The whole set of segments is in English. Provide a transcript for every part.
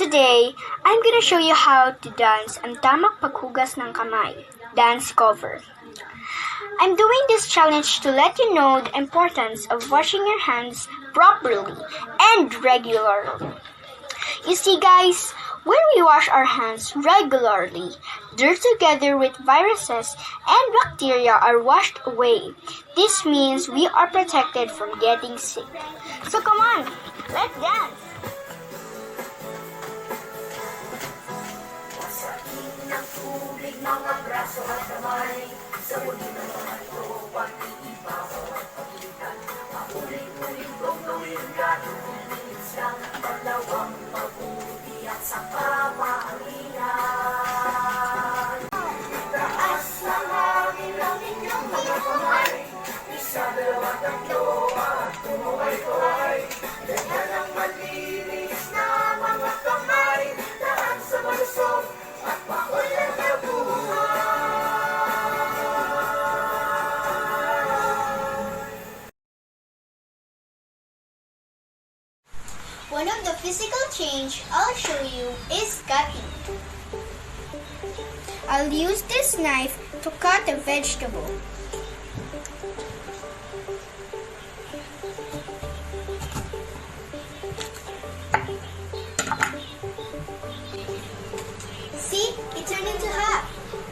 Today, I'm gonna show you how to dance ang tamang paghugas ng kamay. Dance cover. I'm doing this challenge to let you know the importance of washing your hands properly and regularly. You see guys, when we wash our hands regularly, dirt together with viruses and bacteria are washed away. This means we are protected from getting sick. So come on, let's dance! Mga braso at kamay, sa muli ng mga ito, pag-iibaw at pag-iitan. Mahuling-huling kong gawin ka, 2 minutes lang, dalawang mabuti at saka maalingan. Itaas ng hangin ang inyong mga kamay, isa, dalawa, tatlo, at tumuhay-tuhay. Ganyan ang malinis na mga kamay, daan sa malusog at makulit na buhay. One of the physical change I'll show you is cutting. I'll use this knife to cut a vegetable. See, it turned into half.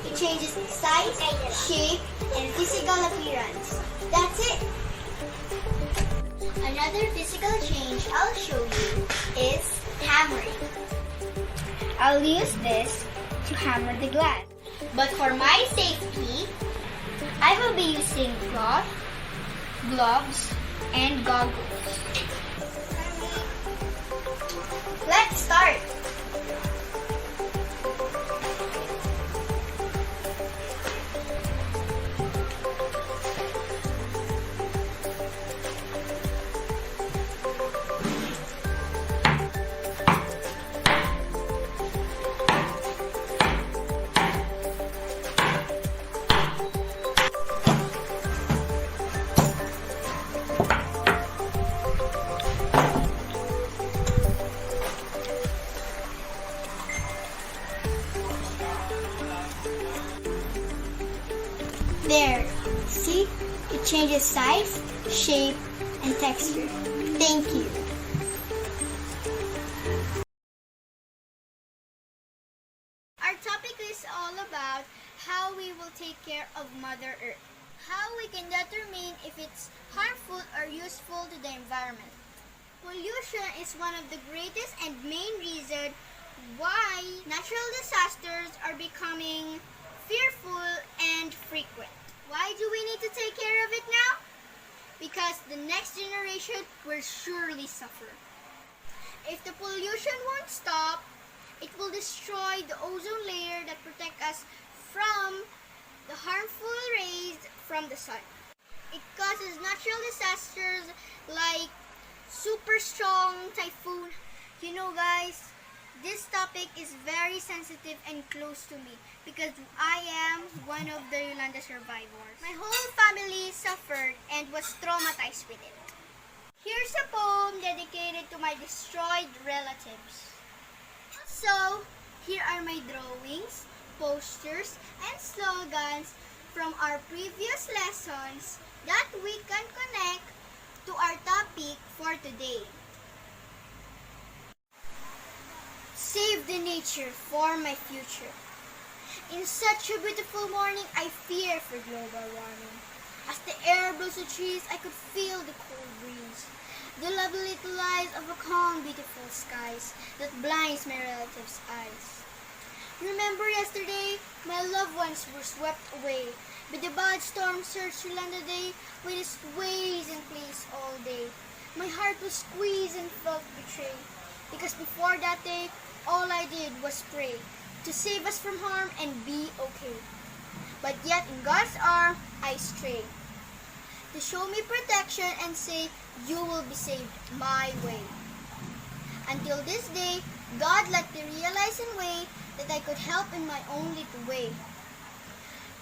It changes size, shape, and physical appearance. That's it. Another physical change I'll show you is hammering. I'll use this to hammer the glass. But for my safety, I will be using cloth, gloves, and goggles. Let's start. There, see? It changes size, shape, and texture. Thank you. Our topic is all about how we will take care of Mother Earth. How we can determine if it's harmful or useful to the environment. Pollution is one of the greatest and main reasons why natural disasters are becoming fearful and frequent. Why do we need to take care of it now? Because the next generation will surely suffer. If the pollution won't stop, it will destroy the ozone layer that protects us from the harmful rays from the sun. It causes natural disasters like super strong typhoon. You know guys, this topic is very sensitive and close to me because I am one of the Yolanda survivors. My whole family suffered and was traumatized with it. Here's a poem dedicated to my destroyed relatives. So, here are my drawings, posters, and slogans from our previous lessons that we can connect to our topic for today. Save the nature for my future. In such a beautiful morning, I fear for global warming. As the air blows the trees, I could feel the cold breeze. The lovely little lies of a calm, beautiful skies that blinds my relatives' eyes. Remember yesterday, my loved ones were swept away. But the bad storm surged through London day with its waves and plays all day. My heart was squeezed and felt betrayed. Because before that day, all I did was pray to save us from harm and be okay. But yet in God's arm, I strayed. To show me protection and say, you will be saved my way. Until this day, God let me realize and way that I could help in my own little way.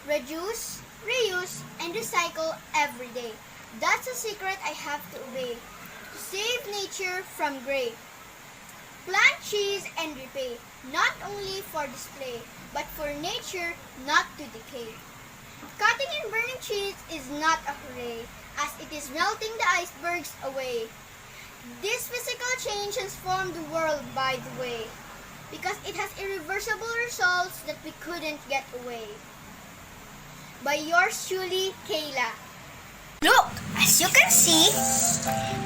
Reduce, reuse, and recycle every day. That's a secret I have to obey. To save nature from gray. Plant cheese and repay, not only for display, but for nature not to decay. Cutting and burning cheese is not a hooray, as it is melting the icebergs away. This physical change transformed the world, by the way, because it has irreversible results that we couldn't get away. By yours truly, Keyla. Look, as you can see,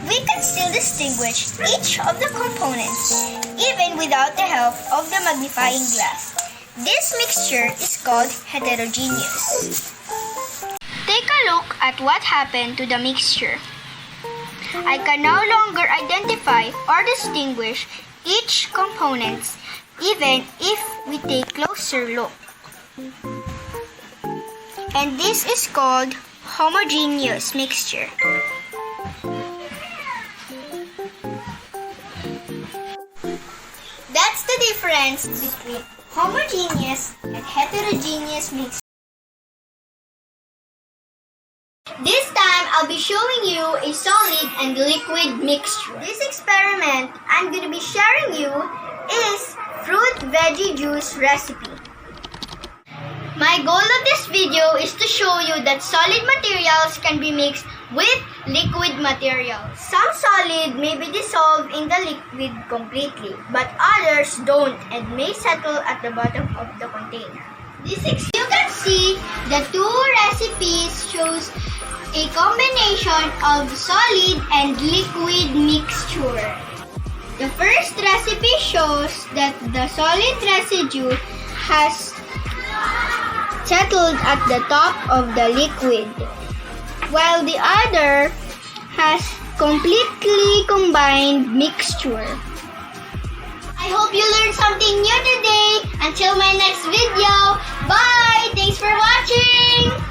we can still distinguish each of the components, even without the help of the magnifying glass. This mixture is called heterogeneous. Take a look at what happened to the mixture. I can no longer identify or distinguish each component, even if we take closer look. And this is called homogeneous mixture. That's the difference between homogeneous and heterogeneous mixture. This time, I'll be showing you a solid and liquid mixture. This experiment I'm going to be sharing you is fruit veggie juice recipe. My goal of this video is to show you that solid materials can be mixed with liquid materials. Some solid may be dissolved in the liquid completely, but others don't and may settle at the bottom of the container. You can see the two recipes shows a combination of solid and liquid mixture. The first recipe shows that the solid residue has settled at the top of the liquid, while the other has completely combined mixture. I hope you learned something new today. Until my next video, bye! Thanks for watching!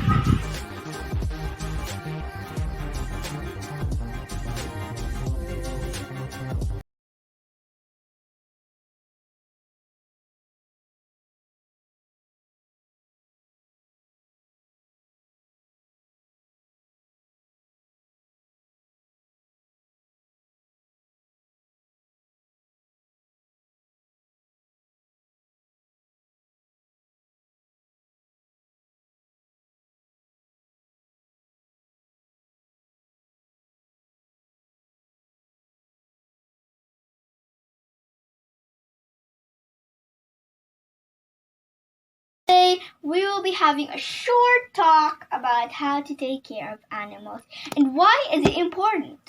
Today, we will be having a short talk about how to take care of animals and why is it important.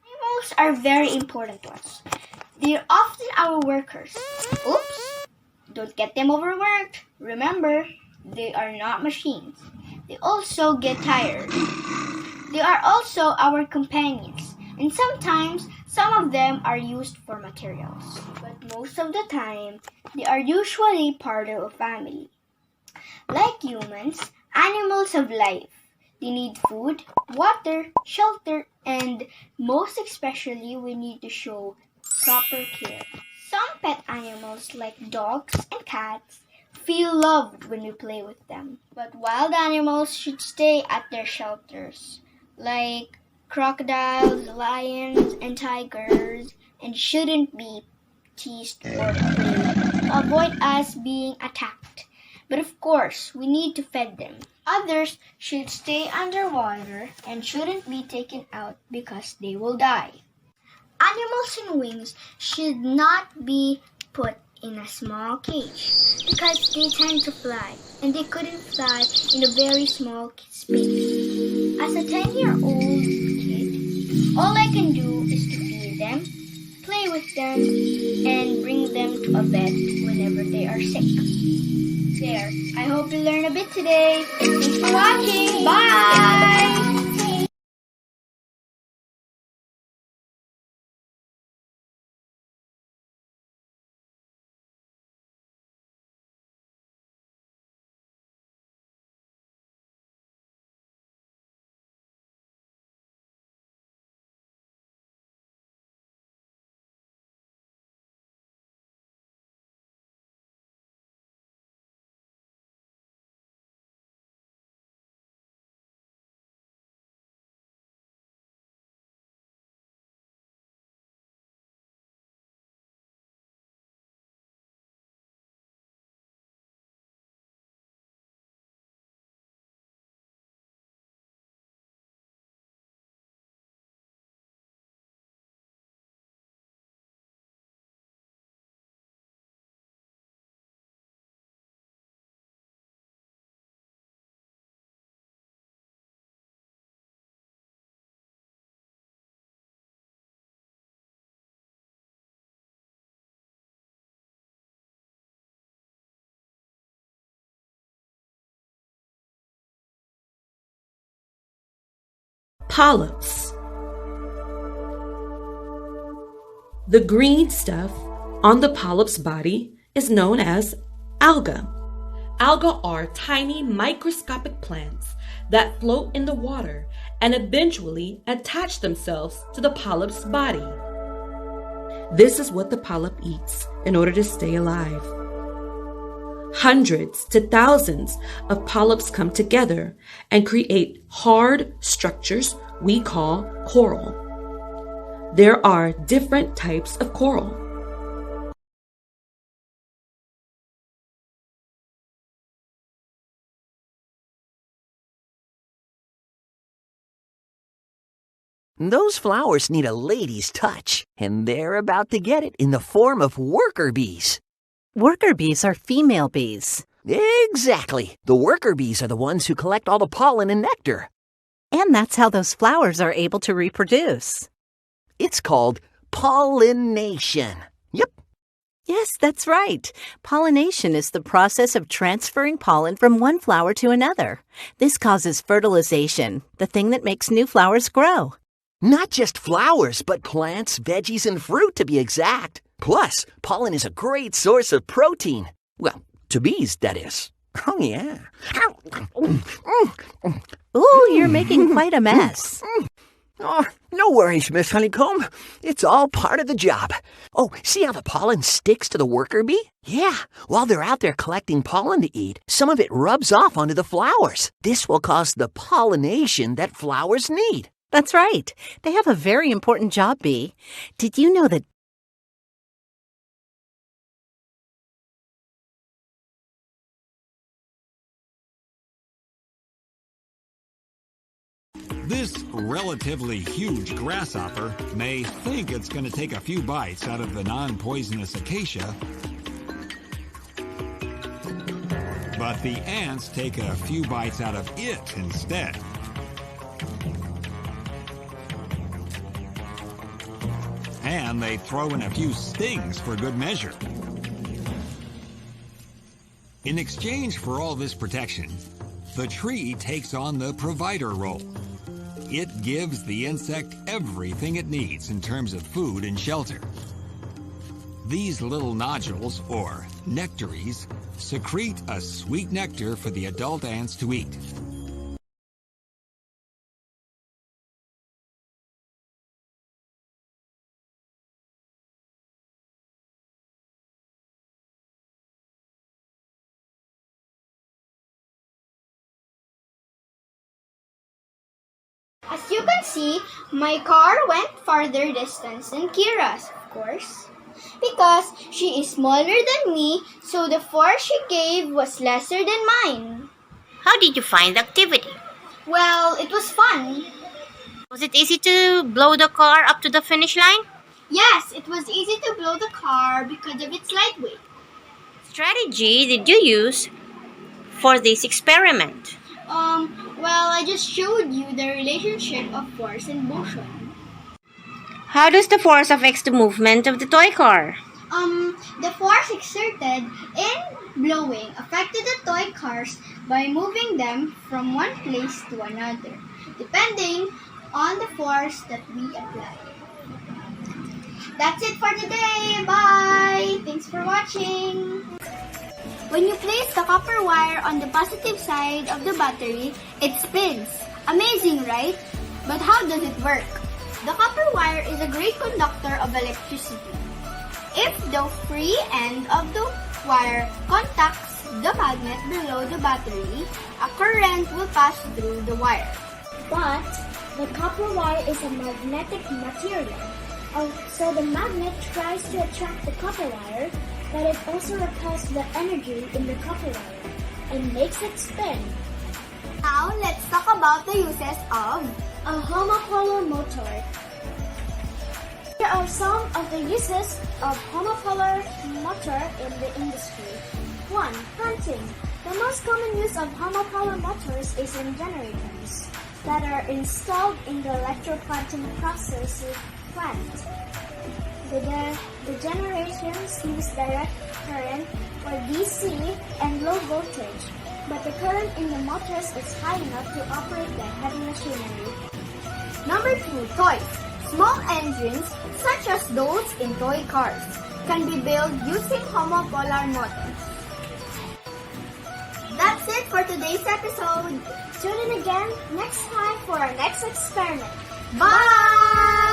Animals are very important to us. They are often our workers. Oops! Don't get them overworked. Remember, they are not machines. They also get tired. They are also our companions, and sometimes some of them are used for materials. But most of the time, they are usually part of a family. Like humans, animals have life. They need food, water, shelter, and most especially we need to show proper care. Some pet animals like dogs and cats feel loved when we play with them. But wild animals should stay at their shelters, like crocodiles, lions, and tigers, and shouldn't be teased or played to avoid us being attacked. But of course, we need to feed them. Others should stay underwater and shouldn't be taken out because they will die. Animals in wings should not be put in a small cage because they tend to fly and they couldn't fly in a very small space. As a 10-year-old kid, all I can do is to feed them, play with them, and bring them to a vet whenever they are sick. There, I hope you learned a bit today. Thanks for watching. Bye! polyps. The green stuff on the polyp's body is known as alga. Alga are tiny microscopic plants that float in the water and eventually attach themselves to the polyp's body. This is what the polyp eats in order to stay alive. Hundreds to thousands of polyps come together and create hard structures we call coral. There are different types of coral. Those flowers need a lady's touch, and they're about to get it in the form of worker bees. Worker bees are female bees. Exactly. The worker bees are the ones who collect all the pollen and nectar. And that's how those flowers are able to reproduce. It's called pollination. Yep. Yes, that's right. Pollination is the process of transferring pollen from one flower to another. This causes fertilization, the thing that makes new flowers grow. Not just flowers, but plants, veggies, and fruit to be exact. Plus, pollen is a great source of protein. Well, to bees, that is. Oh, yeah. Ooh, you're making quite a mess. Oh, no worries, Miss Honeycomb. It's all part of the job. Oh, see how the pollen sticks to the worker bee? Yeah, while they're out there collecting pollen to eat, some of it rubs off onto the flowers. This will cause the pollination that flowers need. That's right. They have a very important job, Bee. Did you know that This relatively huge grasshopper may think it's going to take a few bites out of the non-poisonous acacia, but the ants take a few bites out of it instead. And they throw in a few stings for good measure. In exchange for all this protection, the tree takes on the provider role. It gives the insect everything it needs in terms of food and shelter. These little nodules, or nectaries, secrete a sweet nectar for the adult ants to eat. As you can see, my car went farther distance than Kira's, of course. Because she is smaller than me, so the force she gave was lesser than mine. How did you find the activity? Well, it was fun. Was it easy to blow the car up to the finish line? Yes, it was easy to blow the car because of its lightweight. Strategy did you use for this experiment? Well, I just showed you the relationship of force and motion. How does the force affect the movement of the toy car? The force exerted in blowing affected the toy cars by moving them from one place to another, depending on the force that we apply. That's it for today. Bye! Thanks for watching. When you place the copper wire on the positive side of the battery, it spins. Amazing, right? But how does it work? The copper wire is a great conductor of electricity. If the free end of the wire contacts the magnet below the battery, a current will pass through the wire. But the copper wire is a magnetic material. So the magnet tries to attract the copper wire, but it also repels the energy in the copper wire and makes it spin. Now, let's talk about the uses of a homopolar motor. Here are some of the uses of homopolar motor in the industry. 1. Hunting. The most common use of homopolar motors is in generators that are installed in the electroplanting process plant. The generations use direct current or DC and low voltage, but the current in the motors is high enough to operate the heavy machinery. Number 2, toys. Small engines, such as those in toy cars, can be built using homopolar motors. That's it for today's episode. Tune in again next time for our next experiment. Bye!